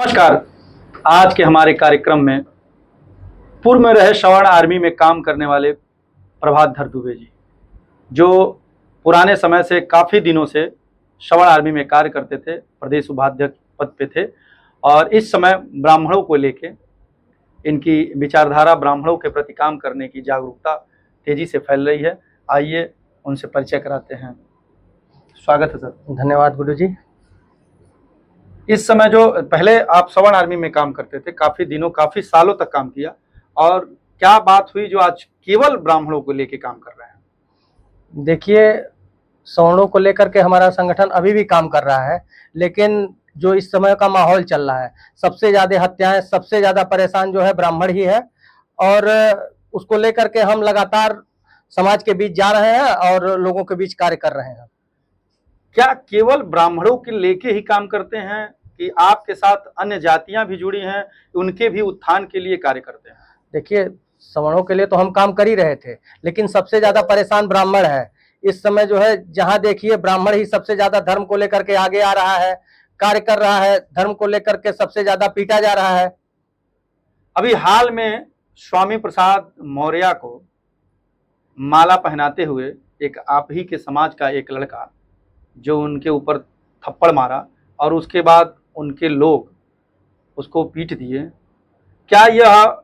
नमस्कार। आज के हमारे कार्यक्रम में पूर्व में रहे सवर्ण आर्मी में काम करने वाले प्रभातधर दुबे जी, जो पुराने समय से काफ़ी दिनों से सवर्ण आर्मी में कार्य करते थे, प्रदेश उपाध्यक्ष पद पे थे और इस समय ब्राह्मणों को लेके इनकी विचारधारा, ब्राह्मणों के प्रति काम करने की जागरूकता तेजी से फैल रही है। आइए उनसे परिचय कराते हैं। स्वागत है सर। धन्यवाद गुरु जी। इस समय जो पहले आप सवर्ण आर्मी में काम करते थे, काफी दिनों काफी सालों तक काम किया, और क्या बात हुई जो आज केवल ब्राह्मणों को लेके काम कर रहे हैं? देखिए, सवर्णों को लेकर के हमारा संगठन अभी भी काम कर रहा है, लेकिन जो इस समय का माहौल चल रहा है, सबसे ज्यादा हत्याएं, सबसे ज्यादा परेशान जो है ब्राह्मण ही है। और उसको लेकर के हम लगातार समाज के बीच जा रहे हैं और लोगों के बीच कार्य कर रहे हैं। क्या केवल ब्राह्मणों के लेके ही काम करते हैं कि आपके साथ अन्य जातियां भी जुड़ी हैं, उनके भी उत्थान के लिए कार्य करते हैं? देखिए, सवर्णों के लिए तो हम काम कर ही रहे थे, लेकिन सबसे ज्यादा परेशान ब्राह्मण है। इस समय जो है, जहां देखिए ब्राह्मण ही सबसे ज्यादा धर्म को लेकर के आगे आ रहा है, कार्य कर रहा है, धर्म को लेकर के सबसे ज्यादा पीटा जा रहा है। अभी हाल में स्वामी प्रसाद मौर्य को माला पहनाते हुए एक आप ही के समाज का एक लड़का जो उनके ऊपर थप्पड़ मारा और उसके बाद उनके लोग उसको पीट दिए, क्या यह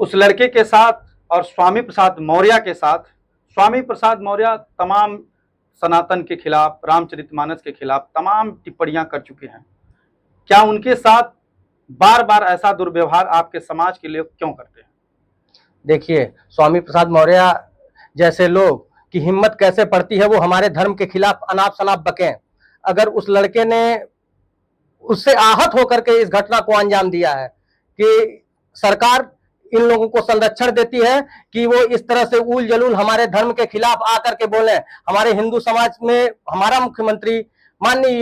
उस लड़के के साथ और स्वामी प्रसाद मौर्य के साथ, स्वामी प्रसाद मौर्य तमाम सनातन के खिलाफ, रामचरितमानस के खिलाफ तमाम टिप्पणियां कर चुके हैं, क्या उनके साथ बार बार ऐसा दुर्व्यवहार आपके समाज के लिए क्यों करते हैं? देखिए, स्वामी प्रसाद मौर्य जैसे लोग की हिम्मत कैसे पड़ती है वो हमारे धर्म के खिलाफ अनाप शनाप बकें। अगर उस लड़के ने उससे आहत होकर के इस घटना को अंजाम दिया है कि सरकार इन लोगों को संरक्षण देती है कि वो इस तरह से उल जलूल हमारे धर्म के खिलाफ आकर के बोले। हमारे हिंदू समाज में हमारा मुख्यमंत्री माननीय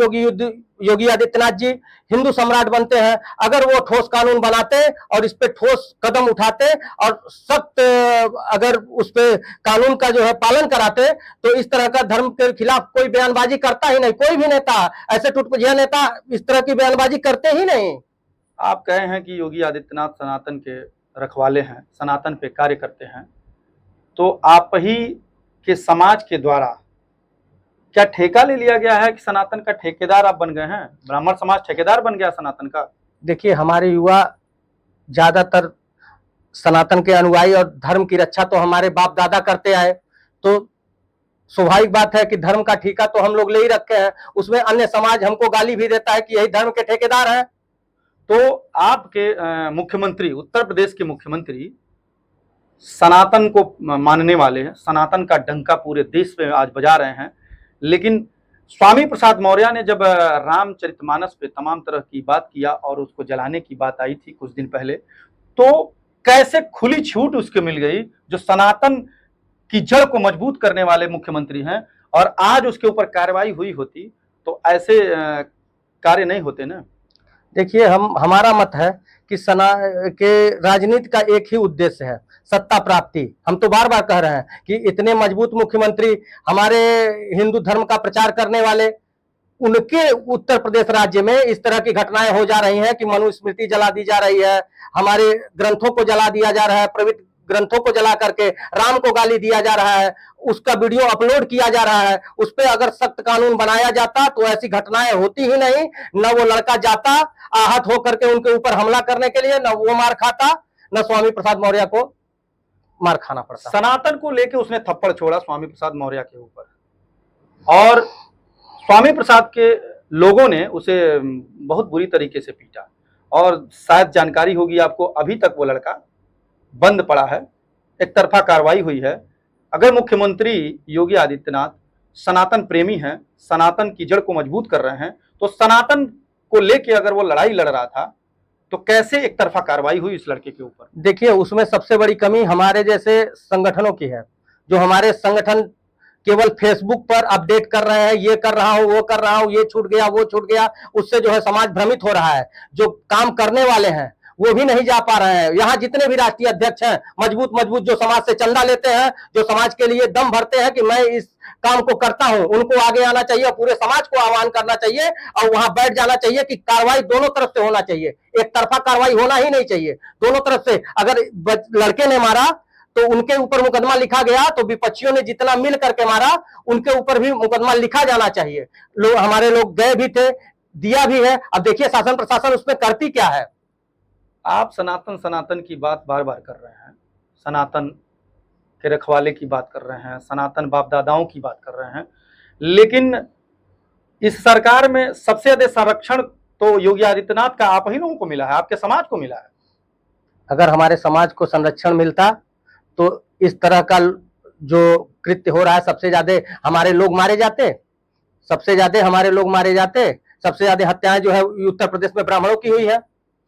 योगी आदित्यनाथ जी हिंदू सम्राट बनते हैं। अगर वो ठोस कानून बनाते और इस पे ठोस कदम उठाते और सख्त अगर उस पे कानून का जो है पालन कराते, तो इस तरह का धर्म के खिलाफ कोई बयानबाजी करता ही नहीं। कोई भी नेता, ऐसे टुटपुजिया नेता इस तरह की बयानबाजी करते ही नहीं। आप कहे हैं कि योगी आदित्यनाथ सनातन के रखवाले हैं, सनातन पे कार्य करते हैं, तो आप ही के समाज के द्वारा क्या ठेका ले लिया गया है कि सनातन का ठेकेदार आप बन गए हैं? ब्राह्मण समाज ठेकेदार बन गया सनातन का? देखिए, हमारे युवा ज्यादातर सनातन के अनुयायी और धर्म की रक्षा तो हमारे बाप दादा करते आए, तो स्वाभाविक बात है कि धर्म का ठेका तो हम लोग ले ही रखे हैं। उसमें अन्य समाज हमको गाली भी देता है कि यही धर्म के ठेकेदार हैं। तो आपके मुख्यमंत्री, उत्तर प्रदेश के मुख्यमंत्री सनातन को मानने वाले हैं, सनातन का डंका पूरे देश में आज बजा रहे हैं, लेकिन स्वामी प्रसाद मौर्य ने जब रामचरितमानस पे तमाम तरह की बात किया और उसको जलाने की बात आई थी कुछ दिन पहले, तो कैसे खुली छूट उसको मिल गई, जो सनातन की जड़ को मजबूत करने वाले मुख्यमंत्री हैं, और आज उसके ऊपर कार्रवाई हुई होती तो ऐसे कार्य नहीं होते ना? देखिए, हमारा मत है कि राजनीति का एक ही उद्देश्य है, सत्ता प्राप्ति। हम तो बार बार कह रहे हैं कि इतने मजबूत मुख्यमंत्री हमारे हिंदू धर्म का प्रचार करने वाले, उनके उत्तर प्रदेश राज्य में इस तरह की घटनाएं हो जा रही हैं कि मनुस्मृति जला दी जा रही है, हमारे ग्रंथों को जला दिया जा रहा है, पवित्र ग्रंथों को जला करके राम को गाली दिया जा रहा है, उसका वीडियो अपलोड किया जा रहा है। उस पर अगर सख्त कानून बनाया जाता तो ऐसी घटनाएं होती ही नहीं। न वो लड़का जाता आहत होकर के उनके ऊपर हमला करने के लिए, न वो मार खाता, न स्वामी प्रसाद मौर्य को मार खाना पड़ता। सनातन को लेके उसने थप्पड़ छोड़ा स्वामी प्रसाद मौर्य के ऊपर, और स्वामी प्रसाद के लोगों ने उसे बहुत बुरी तरीके से पीटा, और शायद जानकारी होगी आपको, अभी तक वो लड़का बंद पड़ा है, एक तरफा कार्रवाई हुई है। अगर मुख्यमंत्री योगी आदित्यनाथ सनातन प्रेमी हैं, सनातन की जड़ को मजबूत कर रहे हैं, तो सनातन को लेके अगर वो लड़ाई लड़ रहा था तो कैसे एक तरफा कार्रवाई हुई इस लड़के के ऊपर? देखिए, उसमें सबसे बड़ी कमी हमारे जैसे संगठनों की है, जो हमारे संगठन केवल फेसबुक पर अपडेट कर रहे हैं, ये कर रहा हूं, वो कर रहा हूं, ये छूट गया, वो छूट गया, उससे जो है समाज भ्रमित हो रहा है। जो काम करने वाले हैं वो भी नहीं जा पा रहे हैं। यहाँ जितने भी राष्ट्रीय अध्यक्ष हैं, मजबूत मजबूत जो समाज से चंदा लेते हैं, जो समाज के लिए दम भरते हैं कि मैं इस काम को करता हूं, उनको आगे आना चाहिए और पूरे समाज को आह्वान करना चाहिए और वहां बैठ जाना चाहिए कि कार्रवाई दोनों तरफ से होना चाहिए, एक तरफा कार्रवाई होना ही नहीं चाहिए, दोनों तरफ से। अगर लड़के ने मारा तो उनके ऊपर मुकदमा लिखा गया, तो विपक्षियों ने जितना मिल करके मारा उनके ऊपर भी मुकदमा लिखा जाना चाहिए। हमारे लोग गए भी थे, दिया भी है। अब देखिए शासन प्रशासन उसमें करती क्या है। आप सनातन सनातन की बात बार बार कर रहे हैं, सनातन के रखवाले की बात कर रहे हैं, सनातन बाप दादाओं की बात कर रहे हैं, लेकिन इस सरकार में सबसे ज्यादा संरक्षण तो योगी आदित्यनाथ का आप ही लोगों को मिला है, आपके समाज को मिला है। अगर हमारे समाज को संरक्षण मिलता तो इस तरह का जो कृत्य हो रहा है, सबसे ज्यादा हमारे लोग मारे जाते, सबसे ज्यादा हमारे लोग मारे जाते। सबसे ज्यादा हत्याएं जो है उत्तर प्रदेश में ब्राह्मणों की हुई है।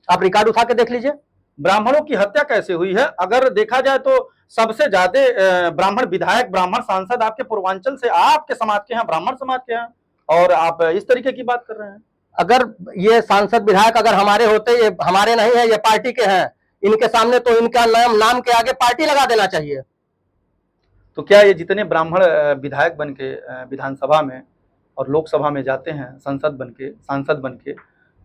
आप रिकॉर्ड उठा के देख लीजिए। ब्राह्मणों की हत्या कैसे हुई है? अगर देखा जाए तो सबसे ज्यादा ब्राह्मण विधायक, ब्राह्मण सांसद आपके पूर्वांचल से, आपके समाज के हैं, ब्राह्मण समाज के हैं, और आप इस तरीके की बात कर रहे हैं। अगर ये सांसद विधायक अगर हमारे होते, ये हमारे नहीं है, ये पार्टी के हैं, इनके सामने तो इनका नाम के आगे पार्टी लगा देना चाहिए। तो क्या ये जितने ब्राह्मण विधायक बन के विधानसभा में और लोकसभा में जाते हैं, संसद बन के, सांसद बन के,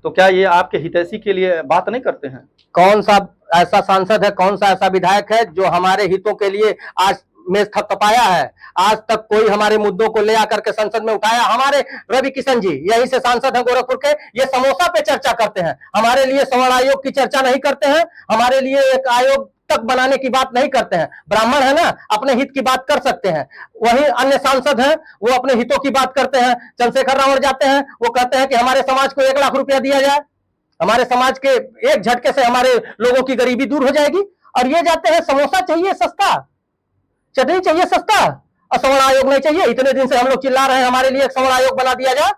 तो क्या ये आपके हितैषी के लिए बात नहीं करते हैं? कौन सा ऐसा सांसद है, कौन सा ऐसा विधायक है जो हमारे हितों के लिए आज मेज थपथपाया है? आज तक कोई हमारे मुद्दों को ले आकर के संसद में उठाया? हमारे रवि किशन जी यहीं से सांसद हैं गोरखपुर के, ये समोसा पे चर्चा करते हैं, हमारे लिए सवर्ण आयोग की चर्चा नहीं करते हैं, हमारे लिए एक आयोग तक बनाने की बात नहीं करते हैं। ब्राह्मण है ना, अपने हित की बात कर सकते हैं। वहीं अन्य सांसद हैं, वो अपने हितों की बात करते हैं। चंद्रशेखर रावण जाते हैं, वो कहते हैं कि हमारे समाज को 1 लाख रुपया दिया जाए, हमारे समाज के एक झटके से हमारे लोगों की गरीबी दूर हो जाएगी। और ये जाते हैं समोसा चाहिए सस्ता, चटनी चाहिए सस्ता, और सवर्ण आयोग नहीं चाहिए। इतने दिन से हम लोग चिल्ला रहे हैं हमारे लिए एक सवर्ण आयोग बना दिया जाए,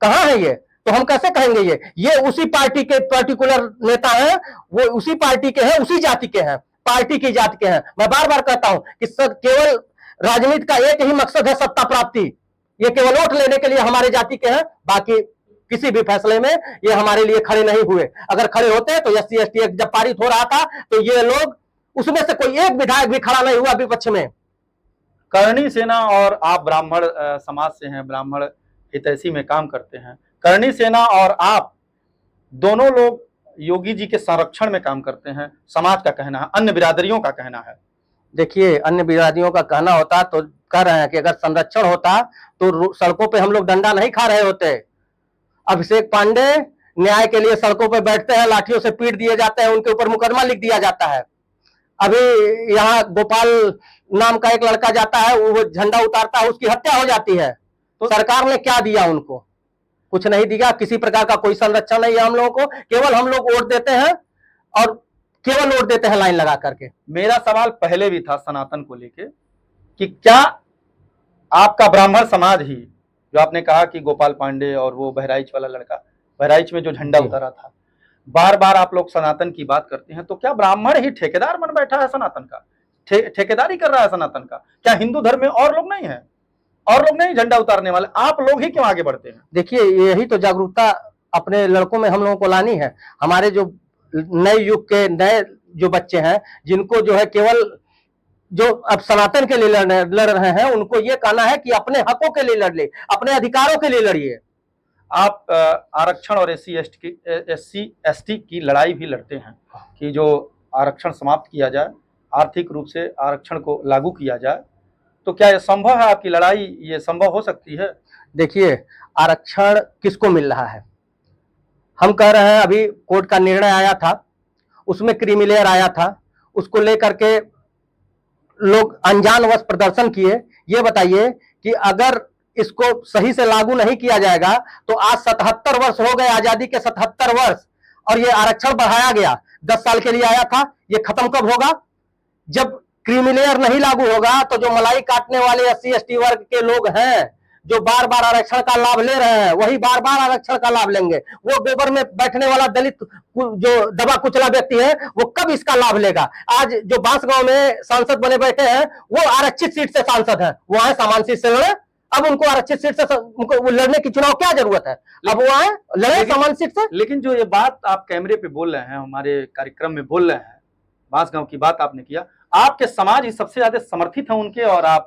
कहां है ये? तो हम कैसे कहेंगे ये उसी पार्टी के पर्टिकुलर नेता हैं, वो उसी पार्टी के हैं, उसी जाति के हैं, पार्टी की जाति के हैं। मैं बार बार कहता हूं कि केवल राजनीति का एक ही मकसद है सत्ता प्राप्ति। ये केवल वोट लेने के लिए हमारे जाति के हैं, बाकी किसी भी फैसले में ये हमारे लिए खड़े नहीं हुए। अगर खड़े होते तो SC ST एक्ट जब पारित हो रहा था तो ये लोग, उसमें से कोई एक विधायक भी खड़ा नहीं हुआ विपक्ष में। करणी सेना, और आप ब्राह्मण समाज से हैं, ब्राह्मण हितैषी में काम करते हैं, करणी सेना और आप दोनों लोग योगी जी के संरक्षण में काम करते हैं, समाज का कहना है, अन्य बिरादरियों का कहना है। देखिए, अन्य बिरादरियों का कहना होता तो कह रहे हैं कि अगर संरक्षण होता तो सड़कों पे हम लोग डंडा नहीं खा रहे होते। अभिषेक पांडे न्याय के लिए सड़कों पे बैठते हैं, लाठियों से पीट दिए जाते हैं, उनके ऊपर मुकदमा लिख दिया जाता है। अभी यहाँ गोपाल नाम का एक लड़का जाता है, वो झंडा उतारता है, उसकी हत्या हो जाती है। तो सरकार ने क्या दिया उनको? कुछ नहीं दिया। किसी प्रकार का कोई संरक्षण नहीं है हम लोगों को। केवल हम लोग वोट देते हैं और केवल वोट देते हैं लाइन लगा करके। मेरा सवाल पहले भी था सनातन को लेके कि क्या आपका ब्राह्मण समाज ही, जो आपने कहा कि गोपाल पांडे और वो बहराइच वाला लड़का, बहराइच में जो झंडा उतारा था, बार बार आप लोग सनातन की बात करते हैं, तो क्या ब्राह्मण ही ठेकेदार बन बैठा है सनातन का? ठेकेदारी कर रहा है सनातन का? क्या हिंदू धर्म में और लोग नहीं है, और लोग नहीं झंडा उतारने वाले? आप लोग ही क्यों आगे बढ़ते हैं? देखिए, यही तो जागरूकता अपने लड़कों में हम लोगों को लानी है। हमारे जो नए युग के नए जो बच्चे हैं, जिनको जो है केवल जो अब सनातन के लिए लड़ रहे हैं, उनको ये कहना है कि अपने हकों के लिए लड़ ले, अपने अधिकारों के लिए लड़िए। आप आरक्षण और SC ST की लड़ाई भी लड़ते हैं कि जो आरक्षण समाप्त किया जाए, आर्थिक रूप से आरक्षण को लागू किया जाए, तो क्या ये संभव है? आपकी लड़ाई ये संभव हो सकती है? देखिए, आरक्षण किसको मिल रहा है? हम कह रहे हैं, अभी कोर्ट का निर्णय आया था, उसमें क्रीमी लेयर आया था, उसको लेकर के लोग अनजानवश प्रदर्शन किए। ये बताइए कि अगर इसको सही से लागू नहीं किया जाएगा तो आज 77 वर्ष हो गए, आजादी के 77 वर्ष, और ये आरक्षण बढ़ाया गया, 10 साल के लिए आया था, ये खत्म कब होगा? जब क्रीमी लेयर नहीं लागू होगा तो जो मलाई काटने वाले SC ST वर्ग के लोग हैं, जो बार बार आरक्षण का लाभ ले रहे हैं, वही बार बार आरक्षण का लाभ लेंगे। वो गोबर में बैठने वाला दलित जो दबा कुचला व्यक्ति है, वो कब इसका लाभ लेगा? आज जो बांसगांव में सांसद बने बैठे हैं, वो आरक्षित सीट से सांसद हैं, वो आए सामान्य सीट से लड़े। अब उनको आरक्षित सीट से उनको वो लड़ने की चुनाव क्या जरूरत है? अब वो आए लड़े समान सीट से। लेकिन जो ये बात आप कैमरे पे बोल रहे हैं, हमारे कार्यक्रम में बोल रहे हैं, बांसगांव की बात आपने किया, आपके समाज ही सबसे ज्यादा समर्थित है उनके, और आप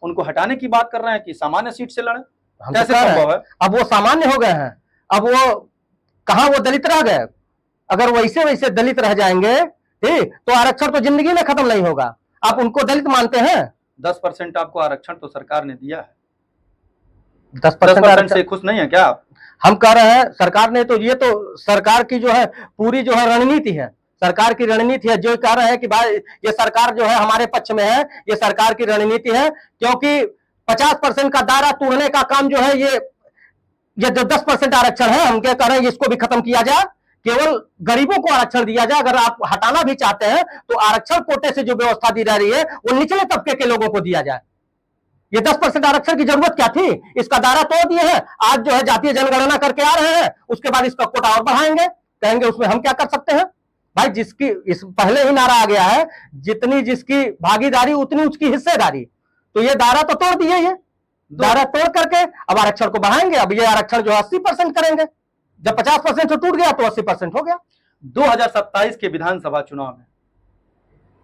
उनको हटाने की बात कर रहे हैं कि सामान्य सीट से लड़े, कैसे संभव है? अब वो सामान्य हो गए हैं, अब वो कहां वो दलित रह गए? अगर वैसे वैसे दलित रह जाएंगे ठीक, तो आरक्षण तो जिंदगी में खत्म नहीं होगा। आप उनको दलित मानते हैं? 10% आपको आरक्षण तो सरकार ने दिया है, 10% से खुश नहीं है क्या आप? हम कह रहे हैं सरकार ने तो, ये तो सरकार की जो है पूरी जो है रणनीति है, सरकार की रणनीति है। जो कह रहे हैं कि भाई ये सरकार जो है हमारे पक्ष में है, ये सरकार की रणनीति है, क्योंकि 50% का दायरा तोड़ने का काम जो है ये जो 10% आरक्षण है, हम क्या कह रहे हैं इसको भी खत्म किया जाए, केवल गरीबों को आरक्षण दिया जाए। अगर आप हटाना भी चाहते हैं तो आरक्षण कोटे से जो व्यवस्था दी जा रही है वो निचले तबके के लोगों को दिया जाए। ये 10% आरक्षण की जरूरत क्या थी? इसका दायरा तोड़ दिए हैं, आज जो है जातीय जनगणना करके आ रहे हैं, उसके बाद इसका कोटा और बढ़ाएंगे, कहेंगे उसमें हम क्या कर सकते हैं? भाई जिसकी इस पहले ही नारा आ गया है, जितनी जिसकी भागीदारी उतनी उसकी हिस्सेदारी, तो ये दायरा तो तोड़ दिए, ये दायरा तोड़ करके अब आरक्षण को बढ़ाएंगे। अब ये आरक्षण जो 80% करेंगे, जब 50% से टूट गया तो 80% हो गया। 2027 के विधानसभा चुनाव में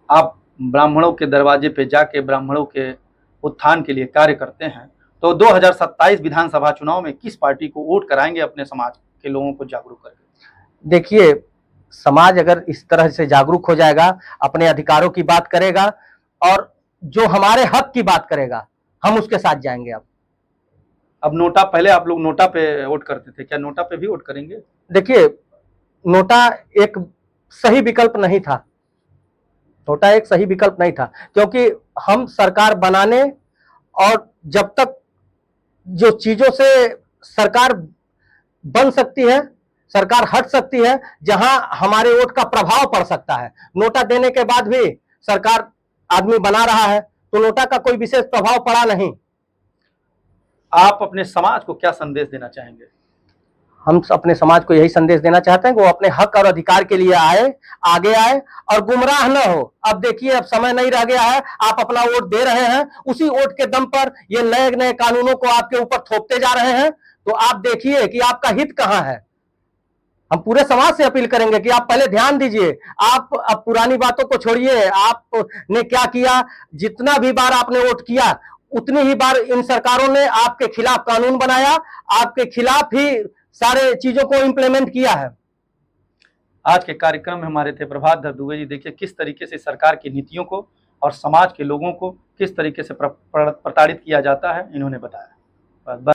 आप ब्राह्मणों के दरवाजे पे जाके ब्राह्मणों के उत्थान के लिए कार्य करते हैं, तो 2027 विधानसभा चुनाव में किस पार्टी को वोट कराएंगे अपने समाज के लोगों को जागरूक करके? देखिए, समाज अगर इस तरह से जागरूक हो जाएगा, अपने अधिकारों की बात करेगा और जो हमारे हक की बात करेगा, हम उसके साथ जाएंगे। अब नोटा, पहले आप लोग नोटा पे वोट करते थे, क्या नोटा पे भी वोट करेंगे? देखिए, नोटा एक सही विकल्प नहीं था, नोटा एक सही विकल्प नहीं था, क्योंकि हम सरकार बनाने और जब तक जो चीजों से सरकार बन सकती है, सरकार हट सकती है, जहां हमारे वोट का प्रभाव पड़ सकता है। नोटा देने के बाद भी सरकार आदमी बना रहा है, तो नोटा का कोई विशेष प्रभाव पड़ा नहीं। आप अपने समाज को क्या संदेश देना चाहेंगे? हम अपने समाज को यही संदेश देना चाहते हैं कि वो अपने हक और अधिकार के लिए आगे आए और गुमराह न हो। अब देखिए, अब समय नहीं रह गया है, आप अपना वोट दे रहे हैं, उसी वोट के दम पर ये नए नए कानूनों को आपके ऊपर थोपते जा रहे हैं, तो आप देखिए कि आपका हित कहां है। हम पूरे समाज से अपील करेंगे कि आप पहले ध्यान दीजिए, आप अब पुरानी बातों को छोड़िए। आपने क्या किया, जितना भी बार आपने वोट किया उतनी ही बार इन सरकारों ने आपके खिलाफ कानून बनाया, आपके खिलाफ ही सारे चीजों को इंप्लीमेंट किया है। आज के कार्यक्रम में हमारे थे प्रभात दुबे जी। देखिए किस तरीके से सरकार की नीतियों को और समाज के लोगों को किस तरीके से प्रताड़ित किया जाता है, इन्होंने बताया।